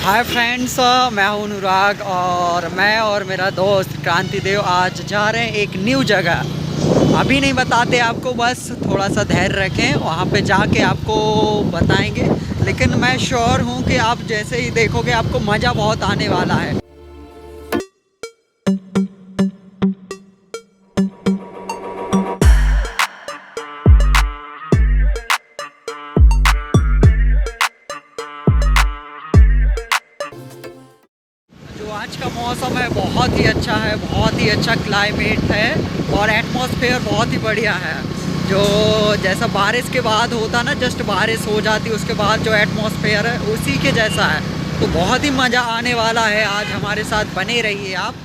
Hi friends, मैं हूं अनुराग और मैं और मेरा दोस्त क्रांति देव आज जा रहे हैं एक न्यू जगह। अभी नहीं बताते आपको, बस थोड़ा सा धैर्य रखें, वहां पे जाके आपको बताएंगे। लेकिन मैं श्योर हूं कि आप जैसे ही देखोगे आपको मज़ा बहुत आने वाला है। जो आज का मौसम है बहुत ही अच्छा है, बहुत ही अच्छा क्लाइमेट है और एटमॉस्फेयर बहुत ही बढ़िया है। जो जैसा बारिश के बाद होता ना, जस्ट बारिश हो जाती उसके बाद जो एटमॉस्फेयर है उसी के जैसा है। तो बहुत ही मज़ा आने वाला है, आज हमारे साथ बने रहिए आप।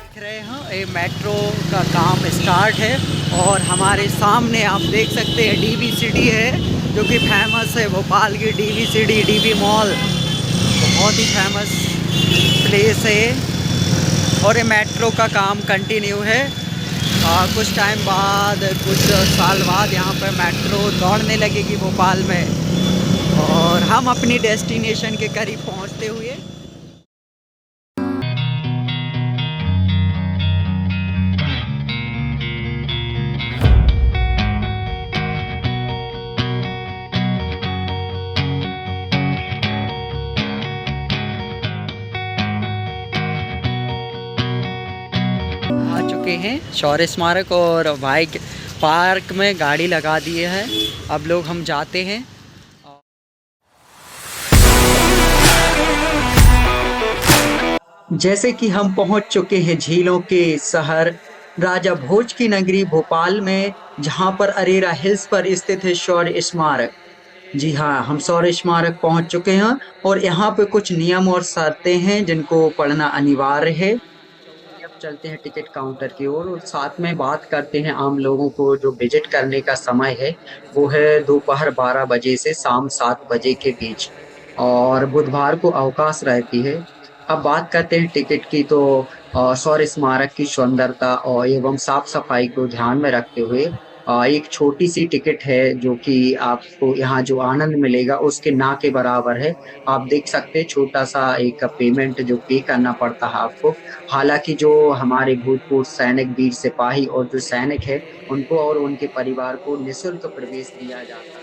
देख रहे हैं ये मेट्रो का काम स्टार्ट है और हमारे सामने आप देख सकते हैं डीवी सिटी है, जो कि फेमस है। भोपाल की डीवी सिटी, डीवी मॉल बहुत ही फेमस प्लेस है और ये मेट्रो का काम कंटिन्यू है। कुछ टाइम बाद, कुछ साल बाद यहाँ पर मेट्रो दौड़ने लगेगी भोपाल में और हम अपनी डेस्टिनेशन के करीब पहुँचते हुए। आ चुके हैं शौर्य स्मारक और भाई पार्क में गाड़ी लगा दिए हैं। अब लोग हम जाते हैं। जैसे कि हम पहुंच चुके हैं झीलों के शहर राजा भोज की नगरी भोपाल में, जहां पर अरेरा हिल्स पर स्थित है शौर्य स्मारक। जी हाँ, हम शौर्य स्मारक पहुंच चुके हैं और यहाँ पे कुछ नियम और शर्तें हैं जिनको पढ़ना अनिवार्य है। अब चलते हैं टिकट काउंटर की ओर और साथ में बात करते हैं आम लोगों को। जो विजिट करने का समय है वो है दोपहर 12 बजे से शाम 7 बजे के बीच और बुधवार को अवकाश रहती है। अब बात करते हैं टिकट की, तो शौर्य स्मारक की सुंदरता और एवं साफ सफाई को ध्यान में रखते हुए एक छोटी सी टिकट है, जो कि आपको यहाँ जो आनंद मिलेगा उसके ना के बराबर है। आप देख सकते हैं छोटा सा एक पेमेंट जो पे करना पड़ता है आपको। हालांकि जो हमारे भूतपूर्व सैनिक, वीर सिपाही और जो सैनिक है उनको और उनके परिवार को निःशुल्क प्रवेश दिया जाता है।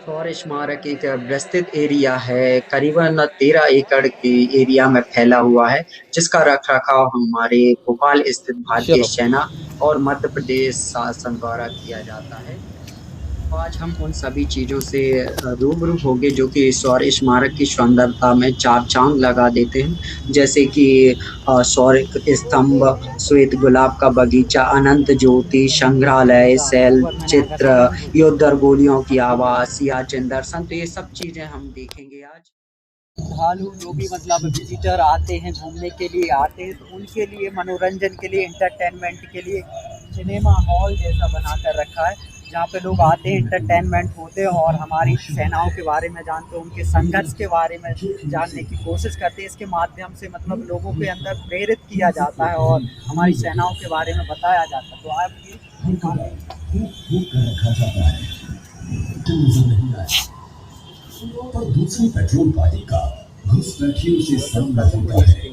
शौर्य स्मारक एक विस्तृत एरिया है, करीबन 13 एकड़ के एरिया में फैला हुआ है, जिसका रख रखाव हमारे भोपाल स्थित भारतीय चलो। सेना और मध्य प्रदेश शासन द्वारा किया जाता है। तो आज हम उन सभी चीजों से रूबरू होंगे जो कि शौर्य स्मारक की सुंदरता में चार चांद लगा देते हैं। जैसे कि शौर्य स्तंभ, श्वेत गुलाब का बगीचा, अनंत ज्योति संग्रहालय, शैल चित्र, युद्ध और गोलियों की आवाज, सियाचिन दर्शन, तो ये सब चीजें हम देखेंगे आज। श्रद्धालु जो भी मतलब विजिटर आते हैं, घूमने के लिए आते हैं, तो उनके लिए मनोरंजन के लिए, इंटरटेनमेंट के लिए सिनेमा हॉल जैसा बना कर रखा है, जहाँ पे लोग आते हैं, इंटरटेनमेंट होते हैं और हमारी सेनाओं के बारे में जानते हैं, उनके संघर्ष के बारे में जानने की कोशिश करते हैं। इसके माध्यम से मतलब लोगों के अंदर प्रेरित किया जाता है और हमारी सेनाओं के बारे में बताया जाता है। तो आप ये पर दूसरी पेट्रोल पार्टी का घुसपैठियों से सामना होता है।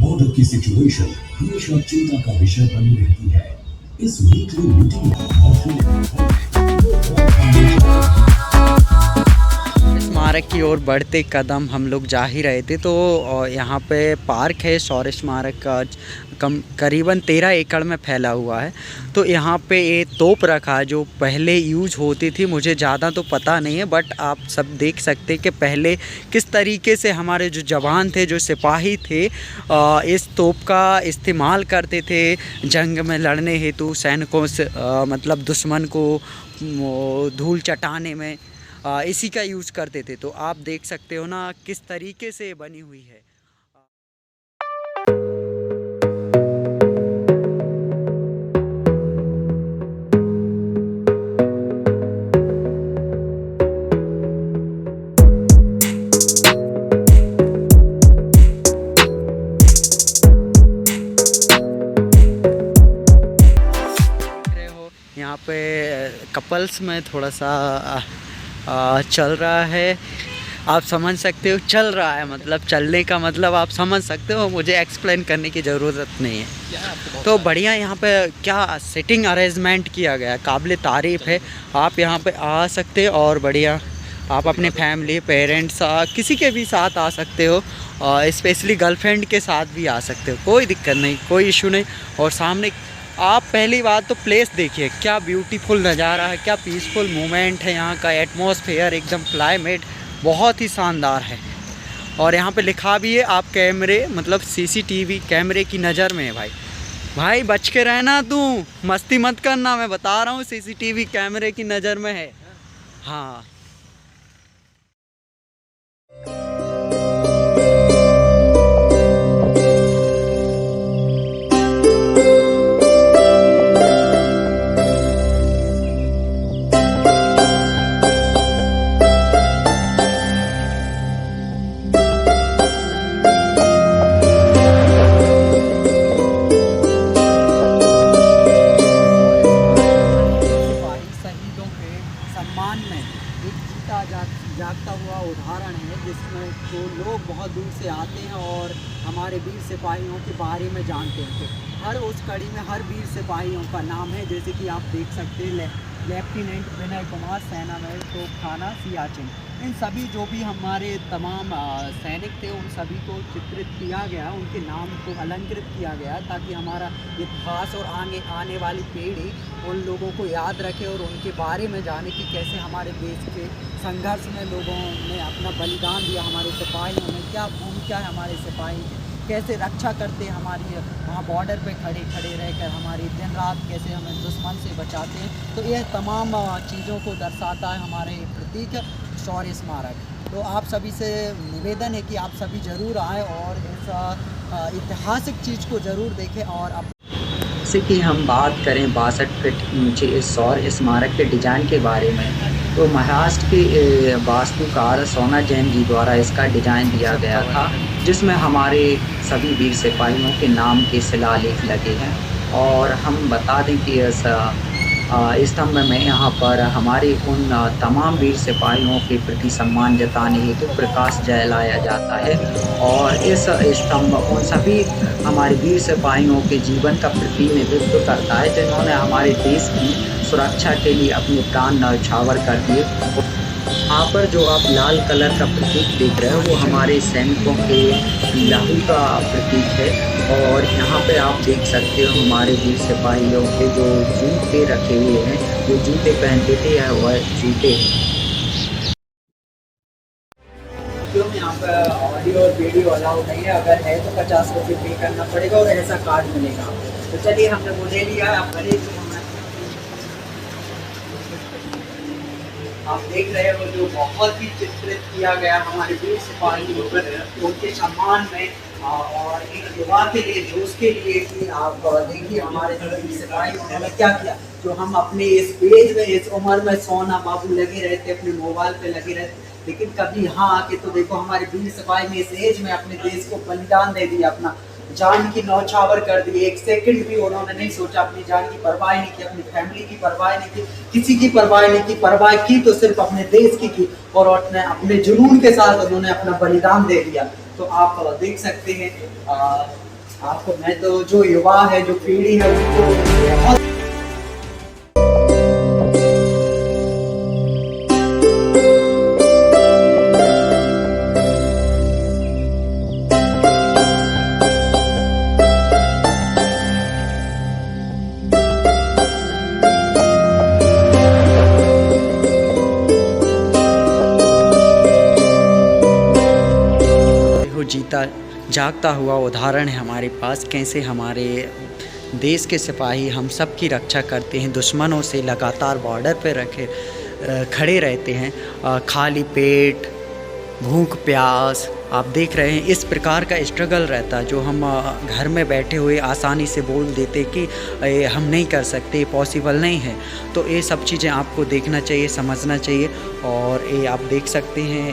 बॉर्डर की सिचुएशन हमेशा चिंता का विषय बनी रहती है। इस वीकली मीटिंग स्मारक की ओर बढ़ते कदम हम लोग जा ही रहे थे, तो यहाँ पे पार्क है शौर्य स्मारक का, करीबन 13 एकड़ में फैला हुआ है। तो यहाँ पे ये तोप रखा है जो पहले यूज होती थी, मुझे ज़्यादा तो पता नहीं है, बट आप सब देख सकते हैं कि पहले किस तरीके से हमारे जो जवान थे, जो सिपाही थे, इस तोप का इस्तेमाल करते थे जंग में लड़ने हेतु, सैनिकों से मतलब दुश्मन को धूल चटाने में इसी का यूज़ करते थे। तो आप देख सकते हो ना किस तरीके से बनी हुई है। यहाँ पे कपल्स में थोड़ा सा चल रहा है। आप समझ सकते हो चल रहा है मतलब चलने का मतलब आप समझ सकते हो, मुझे एक्सप्लेन करने की ज़रूरत नहीं है। तो बढ़िया यहाँ पे क्या सिटिंग अरेंजमेंट किया गया है, काबिल तारीफ़ है। आप यहाँ पे आ सकते हो और बढ़िया आप अपने फैमिली पेरेंट्स किसी के भी साथ आ सकते हो, स्पेशली गर्लफ्रेंड के साथ भी आ सकते हो, कोई दिक्कत नहीं, कोई इशू नहीं। और सामने आप पहली बात तो प्लेस देखिए, क्या ब्यूटीफुल नज़ारा है, क्या पीसफुल मोमेंट है, यहाँ का एटमॉस्फेयर एकदम क्लाइमेट बहुत ही शानदार है। और यहाँ पे लिखा भी है आप कैमरे मतलब सीसीटीवी कैमरे की नज़र में है भाई। भाई बच के रहना, तू मस्ती मत करना, मैं बता रहा हूँ सीसीटीवी कैमरे की नज़र में है। हाँ सम्मान में एक जीता जागता हुआ उदाहरण है, जिसमें तो लोग बहुत दूर से आते हैं और हमारे वीर सिपाहियों के बारे में जानते हैं। तो हर उस कड़ी में हर वीर सिपाहियों का नाम है, जैसे कि आप देख सकते हैं लेफ्टिनेंट विनय कुमार, सेना में तो थाना सियाचिन। इन सभी जो भी हमारे तमाम सैनिक थे उन सभी को चित्रित किया गया, उनके नाम को अलंकृत किया गया, ताकि हमारा इतिहास और आने वाली पीढ़ी उन लोगों को याद रखे और उनके बारे में जाने कि कैसे हमारे देश के संघर्ष में लोगों ने अपना बलिदान दिया। हमारे सिपाहियों ने क्या भूमिका है, हमारे सिपाही कैसे रक्षा करते हैं, हमारी वहाँ बॉर्डर पे खड़े रहकर हमारी दिन रात कैसे हमें दुश्मन से बचाते हैं। तो यह तमाम चीज़ों को दर्शाता है हमारे प्रतीक शौर्य स्मारक। तो आप सभी से निवेदन है कि आप सभी ज़रूर आएँ और इस ऐतिहासिक चीज़ को ज़रूर देखें। और अब जैसे कि हम बात करें 62 फीट ऊंचे इस शौर्य स्मारक के डिज़ाइन के बारे में, तो महाराष्ट्र के वास्तुकार सोना जैन जी द्वारा इसका डिज़ाइन दिया गया था, जिसमें हमारे सभी वीर सिपाहियों के नाम के शिलालेख लगे हैं। और हम बता दें कि इस स्तंभ में यहाँ पर हमारे उन तमाम वीर सिपाहियों के प्रति सम्मान जताने हेतु प्रकाश जलाया जाता है। और इस स्तंभ उन सभी हमारे वीर सिपाहियों के जीवन का प्रतिनिधित्व करता है, जिन्होंने हमारे देश की सुरक्षा के लिए अपने प्राण न्यौछावर कर दिए। यहाँ पर जो आप लाल कलर का प्रतीक देख रहे हो वो हमारे सैनिकों के लहू का प्रतीक है। और यहाँ पे आप देख सकते हो हमारे वीर सिपाहियों के जो जूते रखे हुए हैं, जो जूते पहनते थे वह जूते क्यों यहाँ पर ऑडियो और वीडियो अलाउ नहीं है। अगर है तो 50 रुपये पे करना पड़ेगा और ऐसा कार्ड मिलेगा। तो चलिए हमने वो ले लिया है, आप खरीद। आप देख रहे हो जो बहुत ही चित्रित किया गया हमारे वीर सिपाहियों पर उनके सम्मान में और एक युवा के लिए जोश के लिए कि आप देखिए हमारे जो वीर सिपाही उन्होंने क्या किया। जो हम अपने इस एज में इस उम्र में सोना बाबू लगे रहते, अपने मोबाइल पे लगे रहते, लेकिन कभी यहाँ आके तो देखो हमारे वीर सिपाही ने इस एज में अपने देश को बलिदान दे दिया, अपना जान की न्यौछावर कर दी। एक सेकंड भी उन्होंने नहीं सोचा, अपनी जान की परवाह नहीं की, अपनी फैमिली की परवाह नहीं की, किसी की परवाह नहीं की। परवाह की तो सिर्फ अपने देश की और अपने जुनून के साथ उन्होंने अपना बलिदान दे दिया। तो आप देख सकते हैं आपको मैं तो जो युवा है, जो पीढ़ी है उनको बहुत जीता जागता हुआ उदाहरण है हमारे पास, कैसे हमारे देश के सिपाही हम सब की रक्षा करते हैं, दुश्मनों से लगातार बॉर्डर पे खड़े रहते हैं, खाली पेट भूख प्यास। आप देख रहे हैं इस प्रकार का स्ट्रगल रहता है, जो हम घर में बैठे हुए आसानी से बोल देते कि हम नहीं कर सकते, पॉसिबल नहीं है। तो ये सब चीज़ें आपको देखना चाहिए, समझना चाहिए। और ये आप देख सकते हैं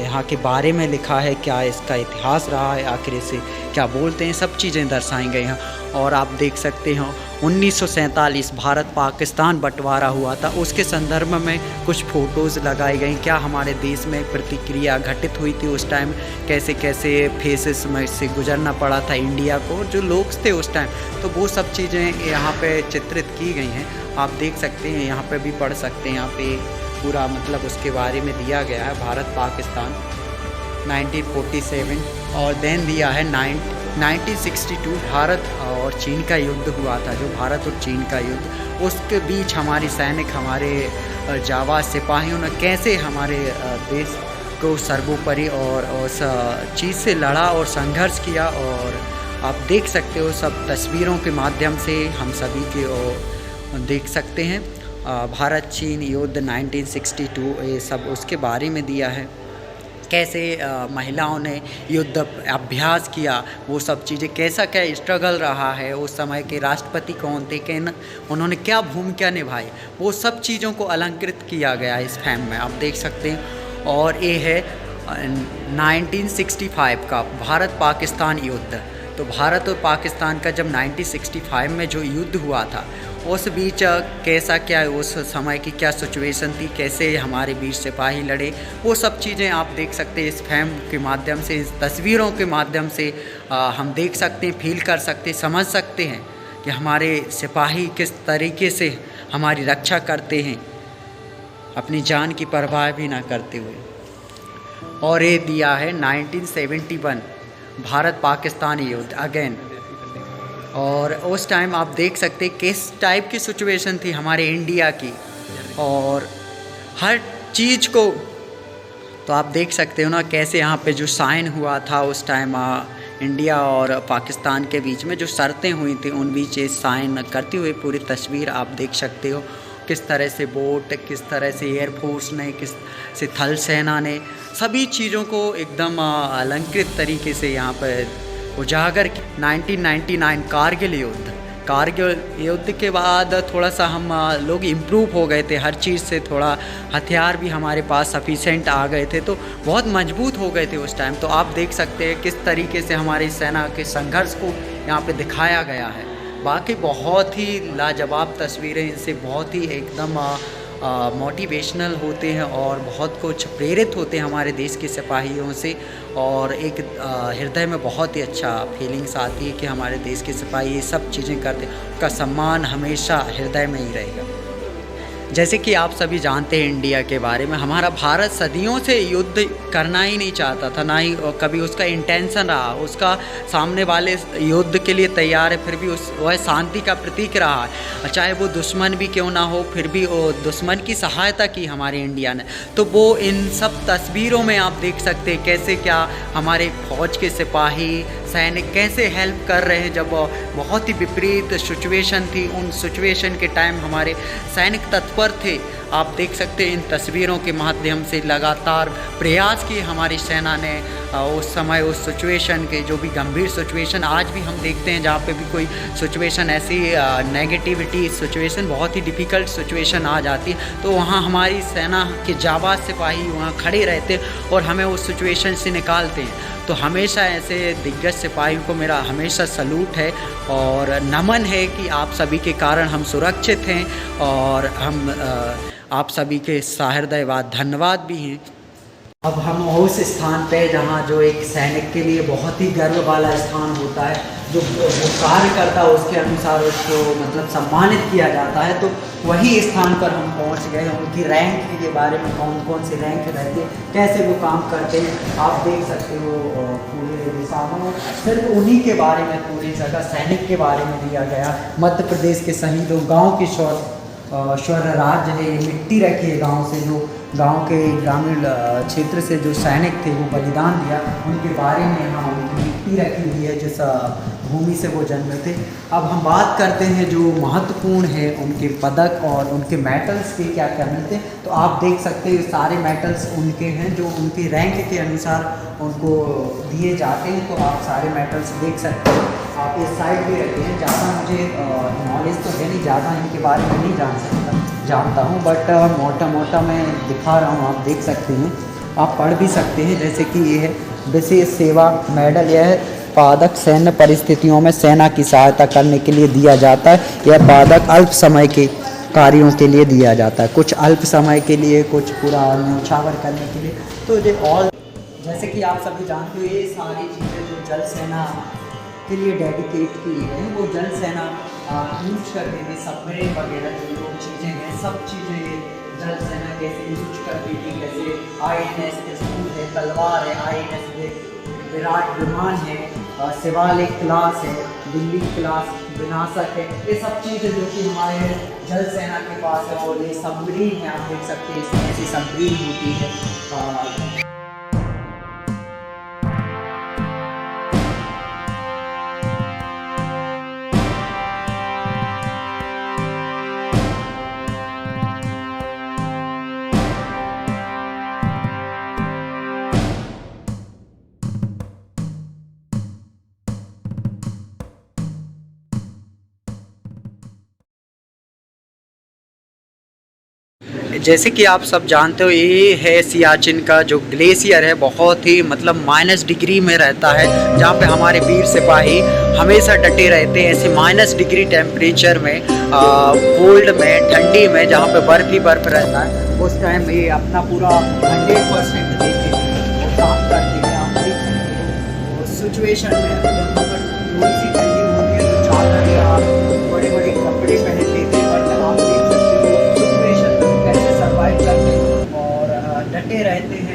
यहाँ के बारे में लिखा है, क्या इसका इतिहास रहा है, आखिर इसे क्या बोलते हैं, सब चीज़ें दर्शाई गई हैं। और आप देख सकते हैं 1947 भारत पाकिस्तान बंटवारा हुआ था, उसके संदर्भ में कुछ फ़ोटोज़ लगाई गई। क्या हमारे देश में प्रतिक्रिया घटित हुई थी उस टाइम, कैसे कैसे फेसेस में से गुजरना पड़ा था इंडिया को, और जो लोग थे उस टाइम, तो वो सब चीज़ें यहाँ पे चित्रित की गई हैं। आप देख सकते हैं, यहाँ पे भी पढ़ सकते हैं। यहाँ पे पूरा मतलब उसके बारे में दिया गया है, भारत पाकिस्तान 1947, और देन दिया है 1962 भारत और चीन का युद्ध हुआ था, जो भारत और चीन का युद्ध, उसके बीच हमारी सैनिक, हमारे जाबाज सिपाहियों ने कैसे हमारे देश को सर्वोपरि और उस चीज़ से लड़ा और संघर्ष किया। और आप देख सकते हो सब तस्वीरों के माध्यम से हम सभी के देख सकते हैं। भारत चीन युद्ध 1962, ये सब उसके बारे में दिया है, कैसे महिलाओं ने युद्ध अभ्यास किया, वो सब चीज़ें, कैसा क्या स्ट्रगल रहा है, उस समय के राष्ट्रपति कौन थे, उन्होंने क्या भूमिका निभाई, वो सब चीज़ों को अलंकृत किया गया इस फिल्म में, आप देख सकते हैं। और ये है 1965 का भारत पाकिस्तान युद्ध। तो भारत और पाकिस्तान का जब 1965 में जो युद्ध हुआ था, उस बीच कैसा क्या उस समय की क्या सिचुएशन थी, कैसे हमारे बीच सिपाही लड़े, वो सब चीज़ें आप देख सकते हैं इस फिल्म के माध्यम से, इस तस्वीरों के माध्यम से हम देख सकते हैं, फील कर सकते हैं, समझ सकते हैं कि हमारे सिपाही किस तरीके से हमारी रक्षा करते हैं, अपनी जान की परवाह भी ना करते हुए। और ये दिया है 1971 भारत पाकिस्तान युद्ध अगेन। और उस टाइम आप देख सकते किस टाइप की सिचुएशन थी हमारे इंडिया की, और हर चीज़ को तो आप देख सकते हो ना, कैसे यहाँ पे जो साइन हुआ था उस टाइम इंडिया और पाकिस्तान के बीच में जो शर्तें हुई थी, उन बीच ये साइन करते हुए पूरी तस्वीर आप देख सकते हो, किस तरह से बोट, किस तरह से एयरफोर्स ने, किस से थल सेना ने सभी चीज़ों को एकदम अलंकृत तरीके से यहाँ पर उजागर। 1999 कारगिल युद्ध, कारगिल युद्ध के बाद थोड़ा सा हम लोग इम्प्रूव हो गए थे, हर चीज़ से थोड़ा हथियार भी हमारे पास सफिशेंट आ गए थे, तो बहुत मजबूत हो गए थे उस टाइम। तो आप देख सकते हैं किस तरीके से हमारी सेना के संघर्ष को यहाँ पे दिखाया गया है। बाकी बहुत ही लाजवाब तस्वीरें, इनसे बहुत ही एकदम मोटिवेशनल होते हैं और बहुत कुछ प्रेरित होते हैं हमारे देश के सिपाहियों से, और एक हृदय में बहुत ही अच्छा फीलिंग्स आती है कि हमारे देश के सिपाही ये सब चीज़ें करते हैं, उनका सम्मान हमेशा हृदय में ही रहेगा। जैसे कि आप सभी जानते हैं इंडिया के बारे में, हमारा भारत सदियों से युद्ध करना ही नहीं चाहता था, ना ही कभी उसका इंटेंशन रहा, उसका सामने वाले युद्ध के लिए तैयार है, फिर भी वह शांति का प्रतीक रहा है, चाहे वो दुश्मन भी क्यों ना हो, फिर भी वो दुश्मन की सहायता की हमारे इंडिया ने। तो वो इन सब तस्वीरों में आप देख सकते हैं कैसे क्या हमारे फौज के सिपाही सैनिक कैसे हेल्प कर रहे हैं, जब बहुत ही विपरीत सिचुएशन थी, उन सिचुएशन के टाइम हमारे सैनिक तत्पर थे। आप देख सकते हैं इन तस्वीरों के माध्यम से लगातार प्रयास किए हमारी सेना ने उस समय उस सिचुएशन के, जो भी गंभीर सिचुएशन आज भी हम देखते हैं, जहाँ पे भी कोई सिचुएशन ऐसी नेगेटिविटी सिचुएशन, बहुत ही डिफ़िकल्ट सिचुएशन आ जाती है, तो वहाँ हमारी सेना के जाबाज सिपाही वहाँ खड़े रहते हैं और हमें उस सिचुएशन से निकालते हैं। तो हमेशा ऐसे दिग्गज सिपाहियों को मेरा हमेशा सलूट है और नमन है कि आप सभी के कारण हम सुरक्षित हैं, और हम आप सभी के सहृदयवाद धन्यवाद भी हैं। अब हम उस स्थान पे जहाँ जो एक सैनिक के लिए बहुत ही गर्व वाला स्थान होता है, जो वो कार्य करता है उसके अनुसार उसको मतलब सम्मानित किया जाता है, तो वही स्थान पर हम पहुँच गए। उनकी रैंक के बारे में, कौन कौन सी रैंक रहती है, कैसे वो काम करते हैं, आप देख सकते हो पूरे दिशा में। सिर्फ उन्हीं के बारे में पूरी जगह सैनिक के बारे में दिया गया। मध्य प्रदेश के शहीदों, गाँव की स्वर्ग राज्य है, ये मिट्टी रखी है गाँव से, जो गांव के ग्रामीण क्षेत्र से जो सैनिक थे वो बलिदान दिया, उनके बारे में यहाँ उनकी मिट्टी रखी हुई है, जिस भूमि से वो जन्मे थे। अब हम बात करते हैं जो महत्वपूर्ण है उनके पदक और उनके मेडल्स के क्या क्या मिलते हैं। तो आप देख सकते हैं सारे मेडल्स उनके हैं जो उनकी रैंक के अनुसार उनको दिए जाते हैं। तो आप सारे मेडल्स देख सकते हैं। आप इस साइड भी रखते हैं। ज़्यादा मुझे नॉलेज तो है नहीं, ज़्यादा इनके बारे में नहीं जानता हूँ, बट मोटा मोटा मैं दिखा रहा हूँ, आप देख सकते हैं, आप पढ़ भी सकते हैं। जैसे कि ये है विशेष सेवा मेडल, यह पादक सैन्य परिस्थितियों में सेना की सहायता करने के लिए दिया जाता है। यह पादक अल्प समय के कार्यों के लिए दिया जाता है, कुछ अल्प समय के लिए, कुछ पूरा न्यौछावर करने के लिए। तो ये ऑल, जैसे कि आप सभी जानते हो, ये सारी चीज़ें जो जल सेना के लिए डेडिकेट की गई हैं, वो जल सेना यूज करती थी। सबमरीन वगैरह जो चीज़ें हैं, सब चीज़ें जल सेना कैसे यूज करती थी, जैसे INS तिरहुत है, तलवार है, INS विराट विमान है, शिवालिक क्लास है, दिल्ली क्लास विनाशक है। ये सब चीज़ें जो कि हमारे जल सेना के पास है। और ये सबमरीन है, आप देख सकते हैं इसमें ऐसी सबमरीन होती है। जैसे कि आप सब जानते हो, ये है सियाचिन का जो ग्लेशियर है, बहुत ही मतलब -डिग्री में रहता है, जहाँ पे हमारे वीर सिपाही हमेशा डटे रहते हैं ऐसे -डिग्री टेम्परेचर में, कोल्ड में, ठंडी में, जहाँ पे बर्फ़ ही बर्फ़ रहता है। उस टाइम ये अपना पूरा 100% देते हैं और काम करते हैं। आप देख सकते हो सिचुएशन में थोड़ी सी ठंडी होती है तो चादर या बड़े बड़े कपड़े पहन लेते हैं, बट आप देख सकते हो सिचुएशन में कैसे सर्वाइव करते हैं और डटे रहते हैं।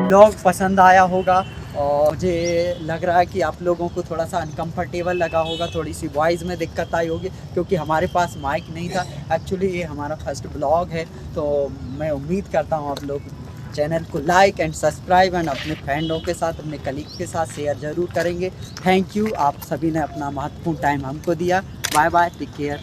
ब्लॉग पसंद आया होगा और मुझे लग रहा है कि आप लोगों को थोड़ा सा अनकंफर्टेबल लगा होगा, थोड़ी सी वॉइस में दिक्कत आई होगी क्योंकि हमारे पास माइक नहीं था। एक्चुअली ये हमारा फर्स्ट ब्लॉग है, तो मैं उम्मीद करता हूँ आप लोग चैनल को लाइक एंड सब्सक्राइब एंड अपने फ्रेंडों के साथ, अपने कलीग के साथ शेयर ज़रूर करेंगे। थैंक यू, आप सभी ने अपना महत्वपूर्ण टाइम हमको दिया। Bye bye, take care.